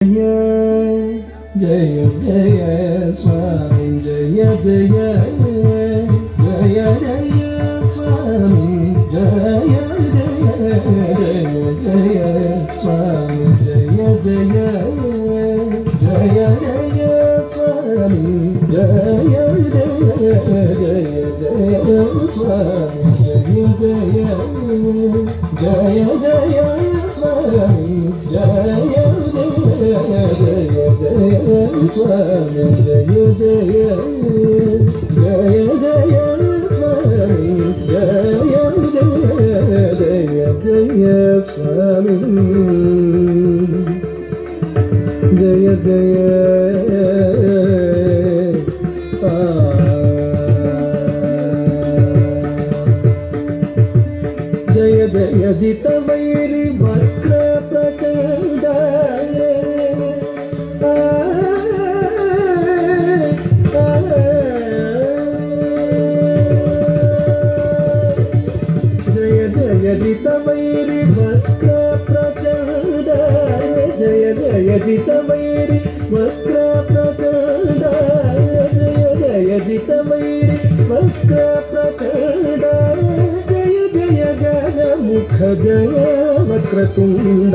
జయ జయ స్వామి జయ జయ జయ జయ స్వామి జయ జయ జయ స్వామి జయ జయ జయ జయ స్వామి జయ జయ జయ జయ స్వామి జయ జయ జయ జయ స్వామి జయ స్వామి జయ జయ జయ జయ స్వామి జయ జయ జయ స్వామి జయ జయ జయ జయ జిత వైరి వక్ర ప్రచండ జిత వైరి వక్ర ప్రచండ జయ జయ జిత వైరి వక్ర ప్రచండ జయ జయ జిత వైరి వక్ర ప్రచండ జయ జయ గజ ముఖ జయ వక్రతుండ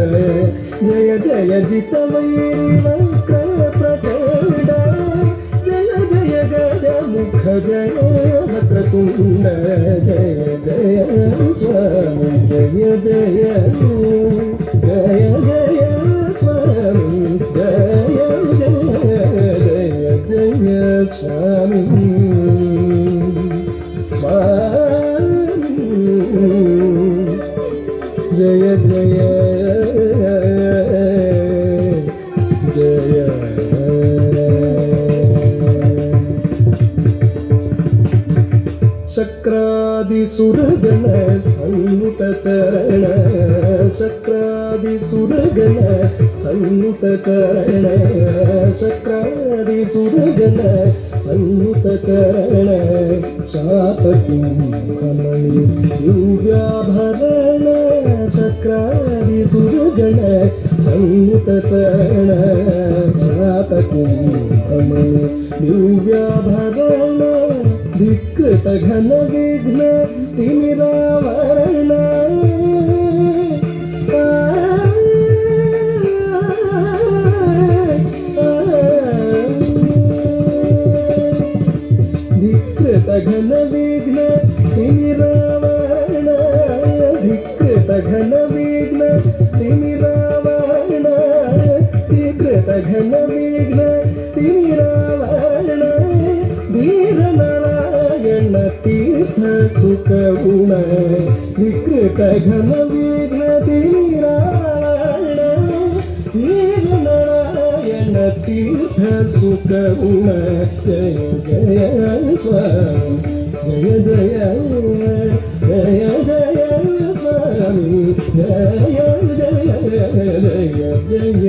జయ జయ జిత వైరి వక్ర ప్రచండ జయ జయ గజ ముఖ జయ వక్రతుండ జయ జయ స్వామి జయ జయ జయ జయ స్వామి జయ జయ జయ జయ స్వామి స్వామి జయ జయ జయ ಶಕ್ರಾದಿ ಸುರಗಣ ಸನ್ನುತ ಚರಣ ಶಕ್ರಾದಿ ಸುರಗಣ ಸನ್ನುತ ಚರಣ ಶಕ್ರಾದಿ ಸುರಗಣ ಸನ್ನುತ ಚರಣ ಶಾತಕುಂಭಮಣಿ ದಿವ್ಯಾಭರಣ ಶಕ್ರಾದಿ ಸುರಗಣ ಸನ್ನುತ ಚರಣ ಶಾತಕುಂಭಮಣಿ ದಿವ್ಯಾಭರಣ ಧಿಕ್ಕೃತ ಘನ ವಿಘ್ನ ತಿಮಿರಾವರಣ ಧಿಕ್ಕೃತ ಘನ ವಿಘ್ನ ತಿಮಿರಾವರಣ ಧಿಕ್ಕೃತ ಘನ ವಿಘ್ನ ತಿಮಿರಾವರಣ ಧಿಕ್ಕೃತ ಘನ ವಿಘ್ನ ತಿಮಿರಾವರಣ ಧೀರನಾರಾಯಣ ತೀರ್ಥ ಸುಖ ಗುಣ ವಿಕೃತ ಘನ ವಿಘ್ನ ತೀರಾಯಣ ಧೀರನಾರಾಯಣ ತೀರ್ಥ ಸುಖ ಗುಣ ಜಯ ಜಯ ಸ್ವಾಮಿ ಜಯ ಜಯ ಜಯ ಜಯ ಸ್ವಾಮಿ ಜಯ ಜಯ ಜಯ ಜಯ